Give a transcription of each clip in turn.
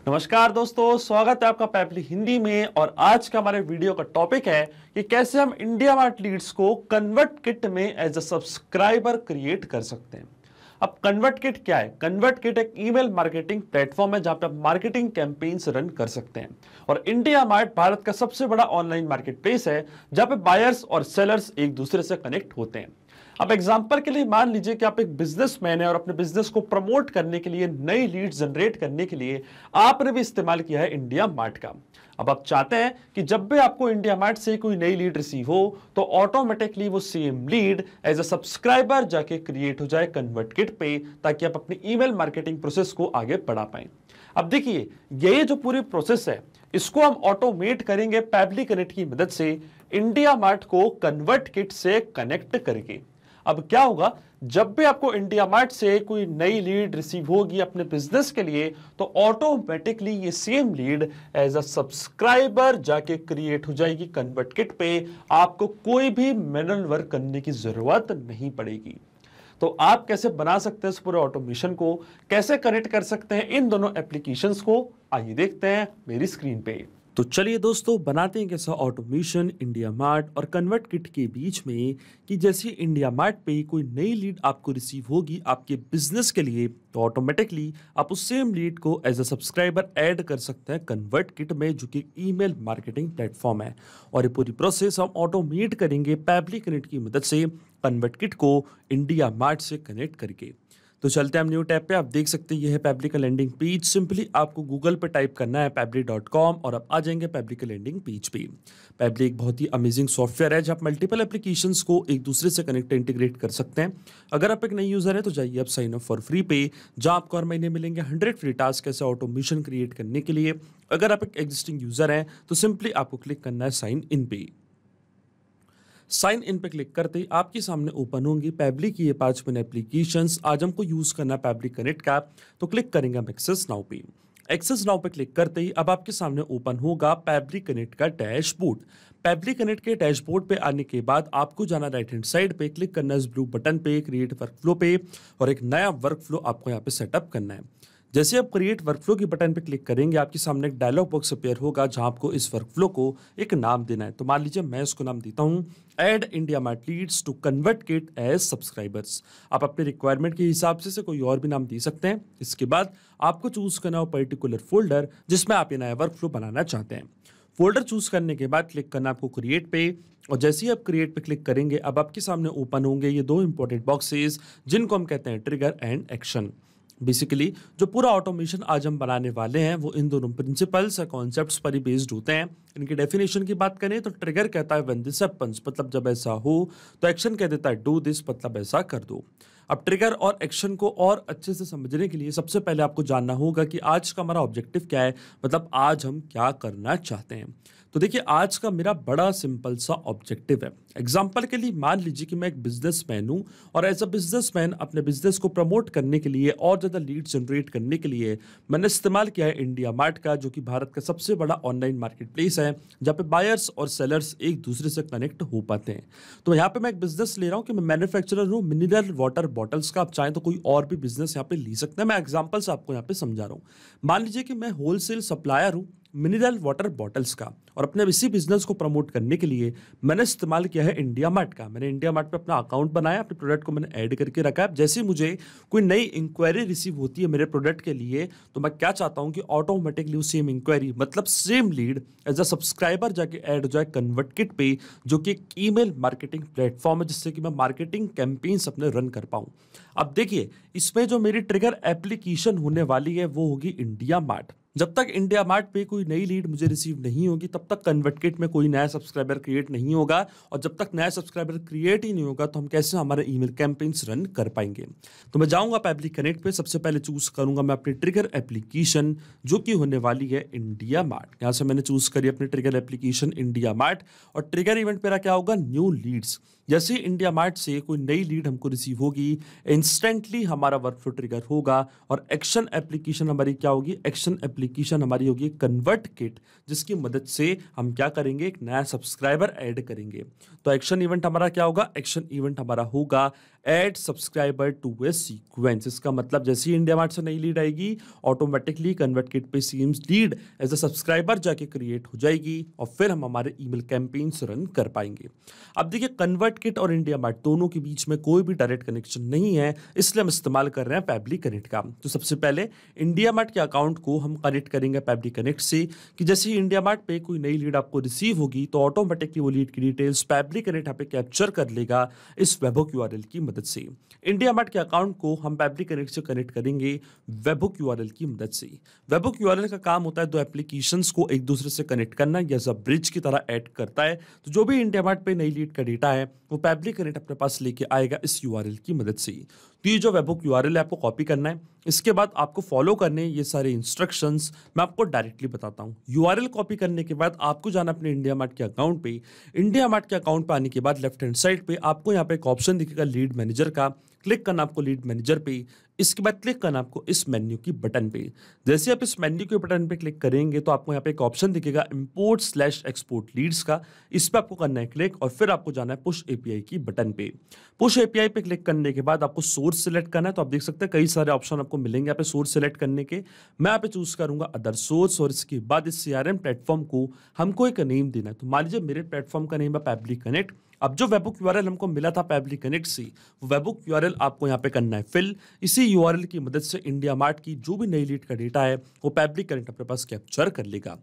नमस्कार दोस्तों, स्वागत है आपका पैपली हिंदी में। और आज का हमारे वीडियो का टॉपिक है कि कैसे हम इंडिया मार्ट लीड्स को कन्वर्ट किट में एज अ सब्सक्राइबर क्रिएट कर सकते हैं। अब कन्वर्ट किट क्या है? कन्वर्ट किट एक ईमेल मार्केटिंग प्लेटफॉर्म है जहां पे आप मार्केटिंग कैंपेन्स रन कर सकते हैं। और इंडिया मार्ट भारत का सबसे बड़ा ऑनलाइन मार्केट प्लेस है जहां पे बायर्स और सेलर्स एक दूसरे से कनेक्ट होते हैं। अब एग्जांपल के लिए मान लीजिए कि आप एक बिजनेसमैन है और अपने बिजनेस को प्रमोट करने के लिए, नई लीड जनरेट करने के लिए आपने भी इस्तेमाल किया है इंडिया मार्ट का। अब आप चाहते हैं कि जब भी आपको इंडिया मार्ट से कोई नई लीड रिसीव हो तो ऑटोमेटिकली वो same lead as a subscriber जाके क्रिएट हो जाए कन्वर्ट किट पे, ताकि आप अपनी ईमेल मार्केटिंग प्रोसेस को आगे बढ़ा पाएं। अब देखिए, ये जो पूरी प्रोसेस है इसको हम ऑटोमेट करेंगे पैबली कनेक्ट की मदद से, इंडिया मार्ट को कन्वर्ट किट से कनेक्ट करके। अब क्या होगा, जब भी आपको इंडिया मार्ट से कोई नई लीड रिसीव होगी अपने बिजनेस के लिए तो ऑटोमेटिकली ये same lead as a subscriber जाके क्रिएट हो जाएगी कन्वर्ट किट पे। आपको कोई भी मैनुअल वर्क करने की जरूरत नहीं पड़ेगी। तो आप कैसे बना सकते हैं इस पूरे ऑटोमेशन को, कैसे कनेक्ट कर सकते हैं इन दोनों एप्लीकेशंस को, आइए देखते हैं मेरी स्क्रीन पे। तो चलिए दोस्तों, बनाते हैं कैसा ऑटोमेशन इंडिया मार्ट और कन्वर्ट किट के बीच में कि जैसे इंडिया मार्ट पे कोई नई लीड आपको रिसीव होगी आपके बिजनेस के लिए तो ऑटोमेटिकली आप उस सेम लीड को एज अ सब्सक्राइबर ऐड कर सकते हैं कन्वर्ट किट में, जो कि ईमेल मार्केटिंग प्लेटफॉर्म है। और ये पूरी प्रोसेस हम ऑटोमेट करेंगे पैबली कनेक्ट की मदद से, कन्वर्ट किट को इंडिया मार्ट से कनेक्ट करके। तो चलते हैं हम न्यू टैब पे। आप देख सकते हैं ये है पैबली का लैंडिंग पेज। सिंपली आपको गूगल पे टाइप करना है pabbly.com और आप आ जाएंगे पैबली के लैंडिंग पेज पे। पैबली एक बहुत ही अमेजिंग सॉफ्टवेयर है जहां आप मल्टीपल एप्लीकेशंस को एक दूसरे से कनेक्ट इंटीग्रेट कर सकते हैं। अगर आप एक नई यूजर है तो जाइए आप साइन अप फॉर फ्री पे, जहां आपको हर महीने मिलेंगे 100 फ्री टास्क ऐसे ऑटोमेशन क्रिएट करने के लिए। अगर आप एक एग्जिस्टिंग यूजर हैं तो सिंपली आपको क्लिक करना है साइन इन पे। साइन इन पे क्लिक करते ही आपके सामने ओपन होंगी पैबली की ये 5 मिनट एप्लीकेशंस। आज हमको यूज करना है पैबली कनेक्ट का, तो क्लिक करेंगे हम एक्सेस नाउ पे। एक्सेस नाउ पे क्लिक करते ही अब आपके सामने ओपन होगा पैबली कनेक्ट का डैशबोर्ड। पैबली कनेक्ट के डैशबोर्ड पे आने के बाद आपको जाना राइट हैंड साइड पे, क्लिक करना है इस ब्लू बटन पे क्रिएट वर्कफ्लो पे, और एक नया वर्कफ्लो आपको यहाँ पे सेटअप करना है। जैसे आप क्रिएट वर्कफ्लो की बटन पे क्लिक करेंगे आपके सामने एक डायलॉग बॉक्स अपीयर होगा जहां आपको इस वर्कफ्लो को एक नाम देना है। तो मान लीजिए मैं इसको नाम देता हूं add India mart leads to convert kit as subscribers. आप अपने रिक्वायरमेंट के हिसाब से कोई और भी नाम दे सकते हैं। इसके बाद आपको चूज करना हो पर्टिकुलर फोल्डर जिसमें आप ये नया वर्कफ्लो बनाना चाहते हैं। फोल्डर चूज करने के बाद क्लिक करना आपको क्रिएट पे, और जैसे ही आप क्रिएट पे क्लिक करेंगे अब आपके सामने ओपन होंगे ये 2 इंपॉर्टेंट बॉक्सेस जिनको हम कहते हैं ट्रिगर एंड एक्शन। बेसिकली जो पूरा ऑटोमेशन आज हम बनाने वाले हैं वो इन दोनों प्रिंसिपल्स या कॉन्सेप्ट्स पर ही बेस्ड होते हैं। इनकी डेफिनेशन की बात करें तो ट्रिगर कहता है व्हेन दिस हैपेंस, मतलब जब ऐसा हो, तो एक्शन कह देता है डू दिस, मतलब ऐसा कर दो। अब ट्रिगर और एक्शन को और अच्छे से समझने के लिए सबसे पहले आपको जानना होगा कि आज का हमारा ऑब्जेक्टिव क्या है, मतलब आज हम क्या करना चाहते हैं। तो देखिए, आज का मेरा बड़ा सिंपल सा ऑब्जेक्टिव है। एग्जांपल के लिए मान लीजिए कि मैं एक बिजनेसमैन हूं और एज अ बिजनेसमैन अपने बिजनेस को प्रमोट करने के लिए और ज़्यादा लीड जनरेट करने के लिए मैंने इस्तेमाल किया है इंडिया मार्ट का, जो कि भारत का सबसे बड़ा ऑनलाइन मार्केट प्लेस है जहाँ पे बायर्स और सेलर्स एक दूसरे से कनेक्ट हो पाते हैं। तो यहाँ पे मैं एक बिजनेस ले रहा हूँ कि मैं मैन्युफैक्चरर हूँ मिनरल वाटर बॉटल्स का। आप चाहें तो कोई और भी बिजनेस यहाँ पे ले सकते हैं। मैं एग्जाम्पल से आपको यहाँ पे समझा रहा हूँ। मान लीजिए कि मैं होलसेल सप्लायर हूँ मिनरल वाटर बॉटल्स का, और अपने इसी बिजनेस को प्रमोट करने के लिए मैंने इस्तेमाल किया है इंडिया मार्ट का। मैंने इंडिया मार्ट पे अपना अकाउंट बनाया, अपने प्रोडक्ट को मैंने ऐड करके रखा है। जैसे मुझे कोई नई इंक्वायरी रिसीव होती है मेरे प्रोडक्ट के लिए तो मैं क्या चाहता हूं कि ऑटोमेटिकली उस सेम इंक्वायरी, मतलब same lead as a subscriber जाके ऐड हो जाए कन्वर्ट किट पे, जो कि एक ईमेल मार्केटिंग प्लेटफॉर्म है जिससे कि मैं मार्केटिंग कैंपेन्स अपने रन कर पाऊं। अब देखिए, इसमें जो मेरी ट्रिगर एप्लीकेशन होने वाली है वो होगी इंडिया मार्ट। जब तक इंडिया मार्ट पे कोई नई लीड मुझे रिसीव नहीं होगी तब तक कन्वर्ट किट में कोई नया सब्सक्राइबर क्रिएट नहीं होगा, और जब तक नया सब्सक्राइबर क्रिएट ही नहीं होगा तो हम कैसे हमारे ईमेल कैंपेन्स रन कर पाएंगे। तो मैं जाऊंगा पैबली कनेक्ट पे, सबसे पहले चूज करूंगा मैं अपनी ट्रिगर एप्लीकेशन जो कि होने वाली है इंडिया मार्ट। यहाँ से मैंने चूज करी अपनी ट्रिगर एप्लीकेशन इंडिया मार्ट, और ट्रिगर इवेंट मेरा क्या होगा, न्यू लीड्स। जैसे इंडिया मार्ट से कोई नई लीड हमको रिसीव होगी इंस्टेंटली हमारा वर्कफ्लो ट्रिगर होगा, और एक्शन एप्लीकेशन हमारी क्या होगी, एक्शन एप्लीकेशन हमारी होगी कन्वर्ट किट, जिसकी मदद से हम क्या करेंगे, एक नया सब्सक्राइबर ऐड करेंगे। तो एक्शन इवेंट हमारा क्या होगा, एक्शन इवेंट हमारा होगा add subscriber to a sequence. इसका मतलब जैसे ही इंडिया मार्ट से नई लीड आएगी, ऑटोमेटिकली कन्वर्ट किट पे seems lead as a subscriber जाके क्रिएट हो जाएगी और फिर हम हमारे ईमेल कैंपेन्स रन कर पाएंगे। अब देखिए, कन्वर्ट किट और इंडिया मार्ट दोनों के बीच में कोई भी डायरेक्ट कनेक्शन नहीं है, इसलिए हम इस्तेमाल कर रहे हैं पैबली कनेक्ट का। तो सबसे पहले इंडिया मार्ट के अकाउंट को हम कनेक्ट करेंगे पैबली कनेक्ट से, कि जैसे ही इंडिया मार्ट पे कोई नई लीड आपको रिसीव होगी तो ऑटोमेटिकली वो लीड की डिटेल्स पैबली कनेक्ट यहाँ पे कैप्चर कर लेगा इस वेबहुक यूआरएल की मदद से। इंडिया मार्ट के अकाउंट को हम पैबली कनेक्ट से कनेक्ट करेंगे वेबहुक यूआरएल की मदद से। वेबहुक यूआरएल का काम होता है दो एप्लीकेशंस को एक दूसरे से कनेक्ट करना, या ब्रिज की तरह ऐड करता है। तो जो भी इंडिया मार्ट पे नई लीड का डेटा है वो पैबली कनेक्ट अपने पास लेके आएगा इस यूआरएल की मदद से। तो ये जो वेबहुक यूआरएल है आपको कॉपी करना है, इसके बाद आपको फॉलो करने ये सारे इंस्ट्रक्शंस मैं आपको डायरेक्टली बताता हूँ। यूआरएल कॉपी करने के बाद आपको जाना अपने इंडिया मार्ट के अकाउंट पे। इंडिया मार्ट के अकाउंट पे आने के बाद लेफ्ट हैंड साइड पे आपको यहाँ पे एक ऑप्शन दिखेगा लीड मैनेजर का, क्लिक करना आपको लीड मैनेजर पे। इसके बाद क्लिक करना आपको इस मेन्यू की बटन पे। जैसे आप इस मेन्यू के बटन पे क्लिक करेंगे तो आपको यहाँ पे एक ऑप्शन दिखेगा इंपोर्ट/एक्सपोर्ट लीड्स का, इस पे आपको करना है क्लिक और फिर आपको जाना है पुश एपीआई की बटन पे। पुश एपीआई पे क्लिक करने के बाद आपको सोर्स सिलेक्ट करना है। तो आप देख सकते हैं कई सारे ऑप्शन आपको मिलेंगे यहाँ पे सोर्स सिलेक्ट करने के। मैं यहाँ पे चूज करूंगा अदर सोर्स और इसके बाद इस सीआरएम प्लेटफॉर्म को हमको एक नेम देना है। तो मान लीजिए मेरे प्लेटफॉर्म का नेम है पैबली कनेक्ट। अब जो वेबहुक यूआरएल हमको मिला था पैबली कनेक्ट से, वो वेबहुक यूआरएल आपको यहाँ पे करना है फिल। इसी यूआरएल की मदद से इंडिया मार्ट की जो भी नई लीड का डेटा है वो पैबली कनेक्ट अपने पास कैप्चर कर लेगा।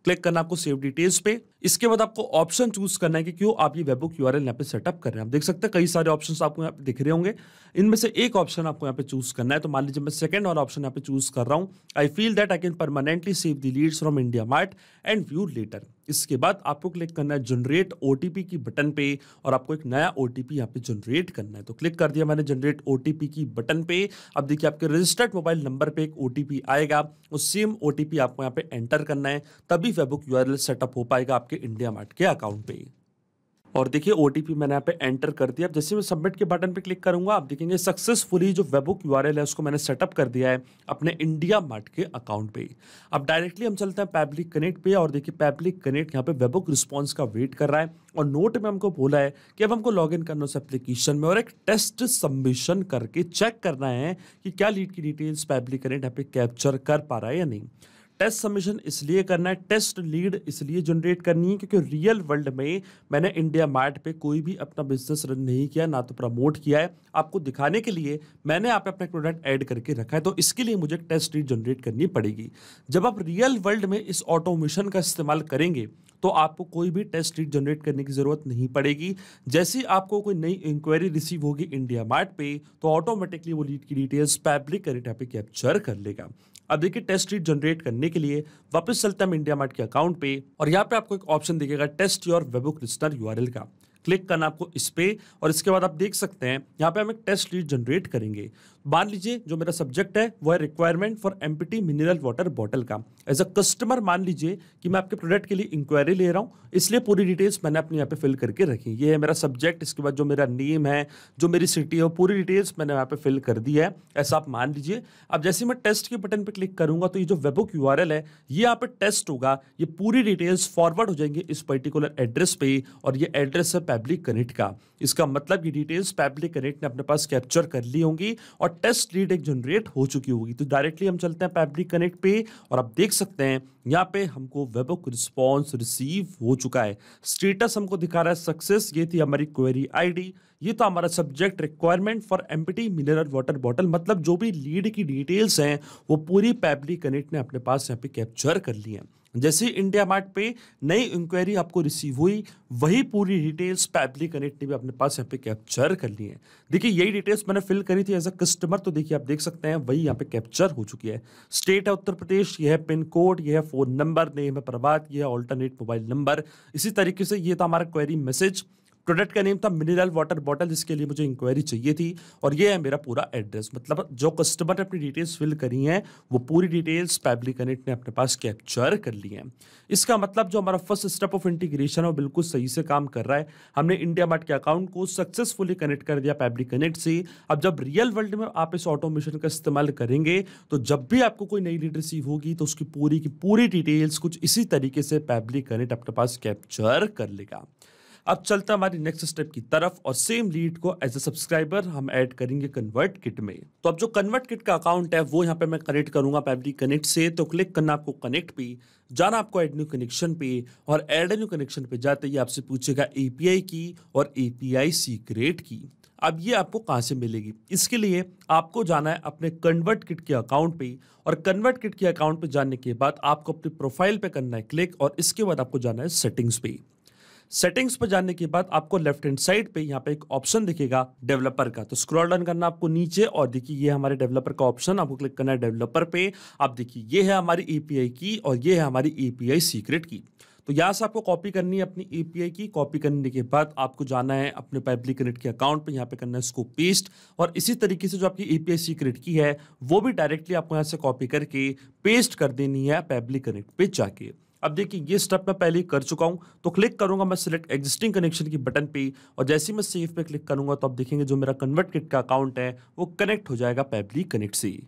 क्लिक करना आपको सेव डिटेल्स पे। इसके बाद आपको ऑप्शन चूज करना है कि क्यों आप ये वेबहुक यूआरएल यहाँ पे सेटअप कर रहे हैं। आप देख सकते हैं कई सारे ऑप्शंस आपको यहाँ पे दिख रहे होंगे, इनमें से एक ऑप्शन आपको यहाँ पे चूज करना है। तो मान लीजिए मैं सेकंड वाला ऑप्शन यहाँ पे चूज कर रहा हूँ, I feel that I can permanently save the leads from India mart and view later. इसके बाद आपको क्लिक करना है जनरेट ओटीपी की बटन पे और आपको एक नया ओटीपी यहाँ पे जनरेट करना है। तो क्लिक कर दिया मैंने जनरेट ओटीपी की बटन पे। अब देखिए आपके रजिस्टर्ड मोबाइल नंबर पे एक ओटीपी आएगा, उस सेम ओटीपी आपको यहाँ पे एंटर करना है, तभी वेबहुक यूआरएल सेटअप हो पाएगा आपके इंडिया मार्ट के अकाउंट पे। और देखिए ओटीपी मैंने यहाँ पे एंटर कर दिया। अब जैसे मैं सबमिट के बटन पे क्लिक करूंगा आप देखेंगे सक्सेसफुली जो वेबहुक यूआरएल है उसको मैंने सेटअप कर दिया है अपने इंडिया मार्ट के अकाउंट पे। अब डायरेक्टली हम चलते हैं पैबली कनेक्ट पे और देखिए पैबली कनेक्ट यहाँ पे वेबहुक रिस्पॉन्स का वेट कर रहा है और नोट में हमको बोला है कि अब हमको लॉग इन करना उस एप्लीकेशन में और एक टेस्ट सबमिशन करके चेक करना है कि क्या लीड की डिटेल्स पैबली कनेक्ट यहाँ पे कैप्चर कर पा रहा है या नहीं। टेस्ट सबमिशन इसलिए करना है, टेस्ट लीड इसलिए जनरेट करनी है क्योंकि रियल वर्ल्ड में मैंने इंडिया मार्ट पे कोई भी अपना बिजनेस रन नहीं किया, ना तो प्रमोट किया है। आपको दिखाने के लिए मैंने यहाँ पे अपना प्रोडक्ट ऐड करके रखा है, तो इसके लिए मुझे टेस्ट लीड जनरेट करनी पड़ेगी। जब आप रियल वर्ल्ड में इस ऑटोमेशन का इस्तेमाल करेंगे तो आपको कोई भी टेस्ट लीड जनरेट करने की जरूरत नहीं पड़ेगी। जैसे ही आपको कोई नई इंक्वायरी रिसीव होगी इंडिया मार्ट पे तो ऑटोमेटिकली वो लीड की डिटेल्स पैबली कनेक्ट यहाँ पे कैप्चर कर लेगा। अब देखिए टेस्ट लीड जनरेट करने के लिए वापस चलते हैं इंडिया मार्ट के अकाउंट पे और यहाँ पे आपको एक ऑप्शन दिखेगा test your webhook listener URL का। क्लिक करना आपको इस पे और इसके बाद आप देख सकते हैं यहाँ पे हम एक टेस्ट लीड जनरेट करेंगे। मान लीजिए जो मेरा सब्जेक्ट है वो है requirement for empty mineral water bottle का। एज अ कस्टमर मान लीजिए कि मैं आपके प्रोडक्ट के लिए इंक्वायरी ले रहा हूँ, इसलिए पूरी डिटेल्स मैंने अपने यहाँ पे फिल करके रखी। ये है मेरा सब्जेक्ट, इसके बाद जो मेरा नेम है, जो मेरी सिटी है, वो पूरी डिटेल्स मैंने यहाँ पे फिल कर दी है, ऐसा आप मान लीजिए। अब जैसे मैं टेस्ट के बटन पे क्लिक करूंगा तो ये जो वेबहुक यूआरएल है ये यहाँ पे टेस्ट होगा, ये पूरी डिटेल्स फॉरवर्ड हो जाएंगे इस पर्टिकुलर एड्रेस पे और ये एड्रेस है पैबली कनेक्ट का। इसका मतलब ये डिटेल्स पैबली कनेक्ट ने अपने पास कैप्चर कर ली होंगी और टेस्ट लीड एक जनरेट हो चुकी होगी। तो डायरेक्टली हम चलते हैं पैबली कनेक्ट पे और आप देख सकते हैं यहाँ पे हमको वेबहुक रिस्पॉन्स रिसीव हो चुका है। स्टेटस हमको दिखा रहा है सक्सेस, ये थी हमारी क्वेरी आईडी, ये तो हमारा subject requirement for empty mineral water bottle, मतलब जो भी लीड की डिटेल्स हैं वो पूरी पैबली कनेक्ट ने अपने पास यहाँ पे कैप्चर कर ली है। जैसे इंडिया मार्ट पे नई इंक्वायरी आपको रिसीव हुई वही पूरी डिटेल्स पैबली कनेक्ट ने भी अपने पास यहाँ पे कैप्चर कर ली है। देखिए यही डिटेल्स मैंने फिल करी थी एज अ कस्टमर, तो देखिए आप देख सकते हैं वही यहाँ पे कैप्चर हो चुकी है। स्टेट है उत्तर प्रदेश, ये है पिन कोड, ये है फोन नंबर, नेम है प्रभात, ये है ऑल्टरनेट मोबाइल नंबर। इसी तरीके से ये था हमारा क्वेरी मैसेज। प्रोडक्ट का नेम था मिनरल वाटर बॉटल, जिसके लिए मुझे इंक्वायरी चाहिए थी और ये है मेरा पूरा एड्रेस। मतलब जो कस्टमर ने अपनी डिटेल्स फिल करी हैं वो पूरी डिटेल्स पैबली कनेक्ट ने अपने पास कैप्चर कर ली हैं। इसका मतलब जो हमारा फर्स्ट स्टेप ऑफ इंटीग्रेशन है वो बिल्कुल सही से काम कर रहा है। हमने इंडिया मार्ट के अकाउंट को सक्सेसफुली कनेक्ट कर दिया पैबली कनेक्ट से। अब जब रियल वर्ल्ड में आप इस ऑटोमेशन का इस्तेमाल करेंगे तो जब भी आपको कोई नई लीड रिसीव होगी तो उसकी पूरी की पूरी डिटेल्स कुछ इसी तरीके से पैबली कनेक्ट अपने पास कैप्चर कर लेगा। अब चलता हमारी नेक्स्ट स्टेप की तरफ और सेम लीड को एज अ सब्सक्राइबर हम ऐड करेंगे कन्वर्ट किट में। तो अब जो कन्वर्ट किट का अकाउंट है वो यहाँ पे मैं कनेक्ट करूंगा पैबली कनेक्ट से। तो क्लिक करना आपको कनेक्ट पे, जाना आपको ऐड न्यू कनेक्शन पे और ऐड न्यू कनेक्शन पे जाते ही आपसे पूछेगा एपीआई की और एपीआई सीक्रेट की। अब ये आपको कहाँ से मिलेगी, इसके लिए आपको जाना है अपने कन्वर्ट किट के अकाउंट पे और कन्वर्ट किट के अकाउंट पे जाने के बाद आपको अपनी प्रोफाइल पे करना है क्लिक और इसके बाद आपको जाना है सेटिंग्स पे। सेटिंग्स पर जाने के बाद आपको लेफ्ट हैंड साइड पे यहाँ पे एक ऑप्शन दिखेगा डेवलपर का, तो स्क्रॉल डाउन करना आपको नीचे और देखिए ये हमारे डेवलपर का ऑप्शन, आपको क्लिक करना है डेवलपर पे। आप देखिए ये है हमारी एपीआई की और ये है हमारी एपीआई सीक्रेट की। तो यहाँ से आपको कॉपी करनी है अपनी एपीआई की। कॉपी करने के बाद आपको जाना है अपने पैबली कनेक्ट के अकाउंट पे, यहाँ पे करना है इसको पेस्ट और इसी तरीके से जो आपकी एपीआई सीक्रेट की है वो भी डायरेक्टली आपको यहाँ से कॉपी करके पेस्ट कर देनी है पैबली कनेक्ट पे जाके। अब देखिए ये स्टेप मैं पहले ही कर चुका हूं, तो क्लिक करूंगा मैं सिलेक्ट एग्जिस्टिंग कनेक्शन की बटन पे और जैसे ही मैं सेव पे क्लिक करूंगा तो आप देखेंगे जो मेरा कन्वर्ट किट का अकाउंट है वो कनेक्ट हो जाएगा पैबली कनेक्ट से।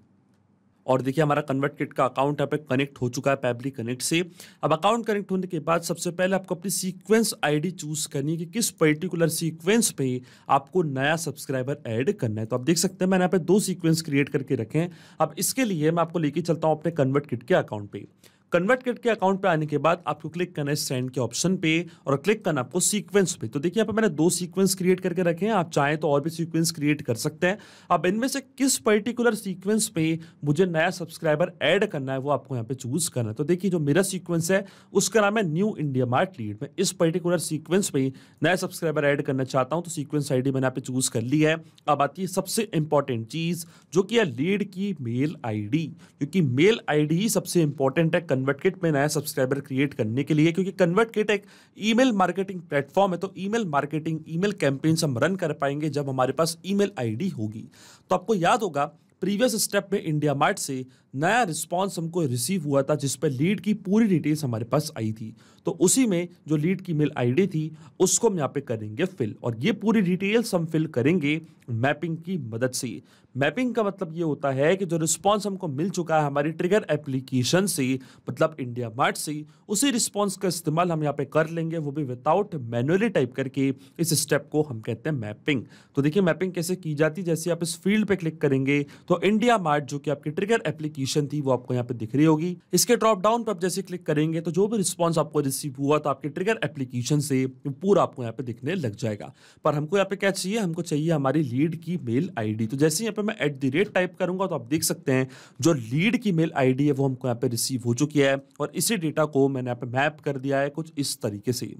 और देखिए हमारा कन्वर्ट किट का अकाउंट यहाँ पे कनेक्ट हो चुका है पैबली कनेक्ट से। अब अकाउंट कनेक्ट होने के बाद सबसे पहले आपको अपनी सीक्वेंस आईडी चूज करनी है कि किस पर्टिकुलर सीक्वेंस पे आपको नया सब्सक्राइबर ऐड करना है। तो आप देख सकते हैं मैंने यहाँ पे 2 सीक्वेंस क्रिएट करके रखे हैं। अब इसके लिए मैं आपको लेके चलता हूँ अपने कन्वर्ट किट के अकाउंट पे। कन्वर्ट किट के अकाउंट पे आने के बाद आपको क्लिक करना है सेंड के ऑप्शन पे और क्लिक करना आपको सीक्वेंस पे। तो देखिए यहाँ पे मैंने 2 सीक्वेंस क्रिएट करके रखे हैं, आप चाहें तो और भी सीक्वेंस क्रिएट कर सकते हैं। अब इनमें से किस पर्टिकुलर सीक्वेंस पे मुझे नया सब्सक्राइबर ऐड करना है वो आपको यहाँ पे चूज करना है। तो देखिए जो मेरा सीक्वेंस है उसका नाम है न्यू इंडिया मार्ट लीड। मैं इस पर्टिकुलर सीक्वेंस पे नया सब्सक्राइबर ऐड करना चाहता हूँ, तो सीक्वेंस आईडी मैंने यहाँ पे चूज कर ली है। अब आती है सबसे इंपॉर्टेंट चीज जो कि है लीड की मेल आईडी, क्योंकि मेल आईडी ही सबसे इंपॉर्टेंट है कन्वर्ट किट में नया सब्सक्राइबर क्रिएट करने के लिए। क्योंकि कन्वर्ट किट एक ईमेल मार्केटिंग प्लेटफॉर्म है, तो ईमेल मार्केटिंग ईमेल कैंपेन्स हम रन कर पाएंगे जब हमारे पास ईमेल आईडी होगी। तो आपको याद होगा प्रीवियस स्टेप में इंडिया मार्ट से नया रिस्पांस हमको रिसीव हुआ था जिस पर लीड की पूरी डिटेल्स हमारे पास आई थी, तो उसी में जो लीड की मेल आईडी थी उसको हम यहाँ पे करेंगे फिल और ये पूरी डिटेल्स हम फिल करेंगे मैपिंग की मदद से। मैपिंग का मतलब ये होता है कि जो रिस्पांस हमको मिल चुका है हमारी ट्रिगर एप्लीकेशन से, मतलब इंडिया मार्ट से, उसी रिस्पांस का इस्तेमाल हम यहाँ पे कर लेंगे, वो भी विदाउट मैनुअली टाइप करके। इस स्टेप को हम कहते हैं मैपिंग। तो देखिए मैपिंग कैसे की जाती है, जैसे आप इस फील्ड पे क्लिक करेंगे तो इंडिया मार्ट जो कि आपकी ट्रिगर एप्लीकेशन थी वो आपको यहाँ पे दिख रही होगी। इसके ड्रॉप डाउन पर आप जैसे क्लिक करेंगे तो जो भी रिस्पांस आपको रिसीव हुआ तो आपके ट्रिगर एप्लीकेशन से पूरा आपको यहाँ पे दिखने लग जाएगा। पर हमको यहाँ पे क्या चाहिए, हमको चाहिए हमारी लीड की मेल आईडी। तो जैसे यहाँ पे मैं @ टाइप करूंगा तो आप देख सकते हैं जो लीड की मेल आईडी है वो हमको यहाँ पे रिसीव हो चुकी है और इसी डेटा को मैंने यहाँ पे मैप कर दिया है कुछ इस तरीके से।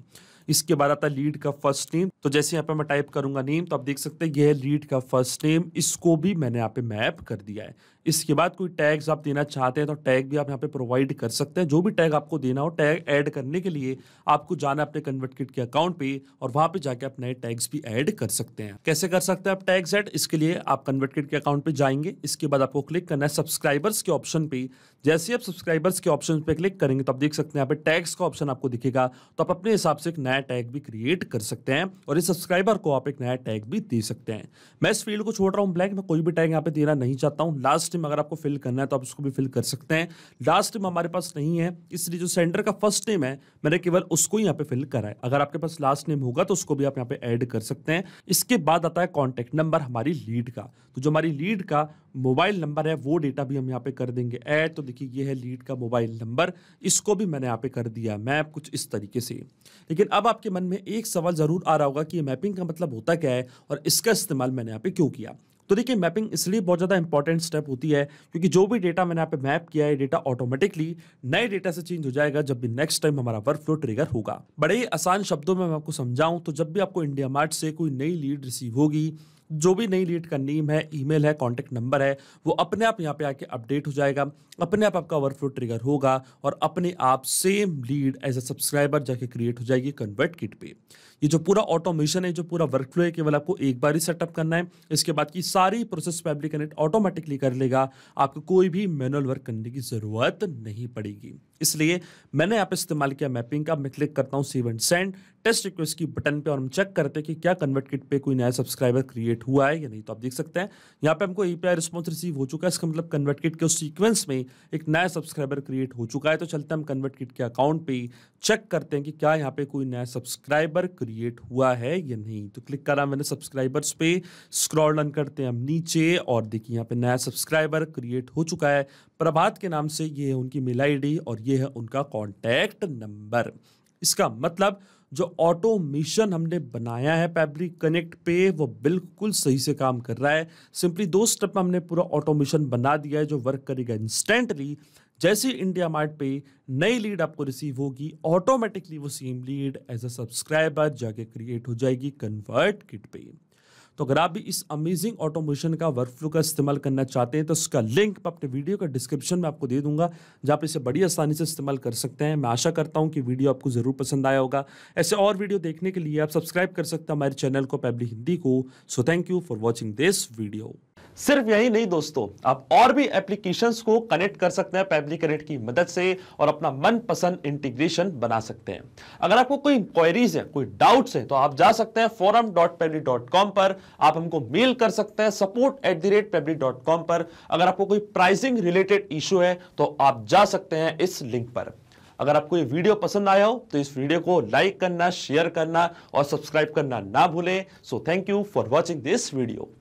इसके बाद आता है लीड का फर्स्ट नेम। तो जैसे यहाँ पे मैं टाइप करूंगा नेम तो आप देख सकते हैं ये है लीड का फर्स्ट नेम, इसको भी मैंने यहाँ पे मैप कर दिया है। इसके बाद कोई टैग्स आप देना चाहते हैं तो टैग भी आप यहाँ पे प्रोवाइड कर सकते हैं। जो भी टैग आपको देना हो, टैग ऐड करने के लिए आपको जाना अपने कन्वर्ट किट के अकाउंट पे और वहां पे जाके आप नए टैग्स भी ऐड कर सकते हैं। कैसे कर सकते हैं आप टैग्स ऐड, इसके लिए आप कन्वर्ट किट के अकाउंट पे जाएंगे। इसके बाद आपको क्लिक करना है सब्सक्राइबर्स के ऑप्शन पे। जैसे आप सब्सक्राइबर्स के ऑप्शन पे क्लिक करेंगे तो आप देख सकते हैं यहाँ पे टैग्स का ऑप्शन आपको दिखेगा, तो आप अपने हिसाब से एक नया टैग भी क्रिएट कर सकते हैं और इस सब्सक्राइबर को आप एक नया टैग भी दे सकते हैं। मैं इस फील्ड को छोड़ रहा हूँ ब्लैंक, मैं कोई भी टैग यहाँ पे देना नहीं चाहता हूँ। लास्ट टाइम अगर आपको फिल करना है तो आप उसको भी फिल कर सकते हैं। लास्ट टाइम हमारे पास नहीं है, इसलिए जो सेंडर का फर्स्ट नेम है मैंने केवल उसको ही यहाँ पे फिल करा है। अगर आपके पास लास्ट नेम होगा तो उसको भी आप यहाँ पे ऐड कर सकते हैं। इसके बाद आता है कॉन्टेक्ट नंबर हमारी लीड का। तो जो हमारी लीड का मोबाइल नंबर है वो डेटा भी हम यहाँ पे कर देंगे ऐड। तो देखिए ये है लीड का मोबाइल नंबर, इसको भी मैंने यहाँ पे कर दिया मैप कुछ इस तरीके से। लेकिन अब आपके मन में एक सवाल जरूर आ रहा होगा कि ये मैपिंग का मतलब होता क्या है और इसका इस्तेमाल मैंने यहाँ पे क्यों किया। तो देखिए मैपिंग इसलिए बहुत ज़्यादा इंपॉर्टेंट स्टेप होती है क्योंकि जो भी डेटा मैंने यहाँ पे मैप किया है डेटा ऑटोमेटिकली नए डेटा से चेंज हो जाएगा जब भी नेक्स्ट टाइम हमारा वर्कफ्लो ट्रिगर होगा। बड़े ही आसान शब्दों में मैं आपको समझाऊं तो जब भी आपको इंडिया मार्ट से कोई नई लीड रिसीव होगी, जो भी नई लीड का नेम है, ईमेल है, कॉन्टैक्ट नंबर है, वो अपने आप यहाँ पे आके अपडेट हो जाएगा, अपने आप आपका वर्कफ्लो ट्रिगर होगा और अपने आप same lead as a subscriber जाके क्रिएट हो जाएगी कन्वर्ट किट पे। ये जो पूरा ऑटोमेशन है, जो पूरा वर्कफ्लो है, केवल आपको एक बार ही सेटअप करना है। इसके बाद की सारी प्रोसेस पैबली कनेक्ट ऑटोमेटिकली कर लेगा, आपको कोई भी मैनुअल वर्क करने की जरूरत नहीं पड़ेगी। इसलिए मैंने यहाँ पे इस्तेमाल किया मैपिंग का। मैं क्लिक करता हूँ save and send, test request की बटन पे और हम चेक करते हैं कि क्या कन्वर्टकिट पे कोई नया सब्सक्राइबर क्रिएट हुआ है या नहीं। तो आप देख सकते हैं यहाँ पे हमको एपीआई रिस्पॉन्स रिसीव हो चुका है। इसका मतलब कन्वर्टकिट के उस सीक्वेंस में एक नया सब्सक्राइबर क्रिएट हो चुका है। तो चलते हैं हम कन्वर्टकिट के अकाउंट पे चेक करते हैं कि क्या यहाँ पे कोई नया सब्सक्राइबर क्रिएट हुआ है या नहीं। तो क्लिक करा मैंने सब्सक्राइबर्स पे, स्क्रॉल डाउन करते हैं हम नीचे और देखिए यहाँ पे नया सब्सक्राइबर क्रिएट हो चुका है प्रभात के नाम से। ये है उनकी मेल आईडी और ये है उनका कॉन्टैक्ट नंबर। इसका मतलब जो ऑटोमेशन हमने बनाया है फैब्रिक कनेक्ट पे वो बिल्कुल सही से काम कर रहा है। सिंपली 2 स्टेप में हमने पूरा ऑटोमेशन बना दिया है जो वर्क करेगा इंस्टेंटली। जैसे इंडिया मार्ट पे नई लीड आपको रिसीव होगी, ऑटोमेटिकली वो same lead as a subscriber जाके क्रिएट हो जाएगी कन्वर्ट किट पे। तो अगर आप भी इस अमेजिंग ऑटोमेशन का वर्कफ्लो का इस्तेमाल करना चाहते हैं तो उसका लिंक मैं अपने वीडियो का डिस्क्रिप्शन में आपको दे दूंगा, जहाँ पे इसे बड़ी आसानी से इस्तेमाल कर सकते हैं। मैं आशा करता हूँ कि वीडियो आपको जरूर पसंद आया होगा। ऐसे और वीडियो देखने के लिए आप सब्सक्राइब कर सकते हैं हमारे चैनल को पेबली हिंदी को। So thank you for watching this video. सिर्फ यही नहीं दोस्तों, आप और भी एप्लीकेशंस को कनेक्ट कर सकते हैं पेबली कनेक्ट की मदद से और अपना मनपसंद इंटीग्रेशन बना सकते हैं। अगर आपको कोई क्वेरीज है, कोई डाउट्स है तो आप जा सकते हैं forum.pebly.com पर। आप हमको मेल कर सकते हैं support@pebly.com पर। अगर आपको कोई प्राइसिंग रिलेटेड इशू है तो आप जा सकते हैं इस लिंक पर। अगर आपको ये वीडियो पसंद आया हो तो इस वीडियो को लाइक करना, शेयर करना और सब्सक्राइब करना ना भूलें। So thank you for watching this video.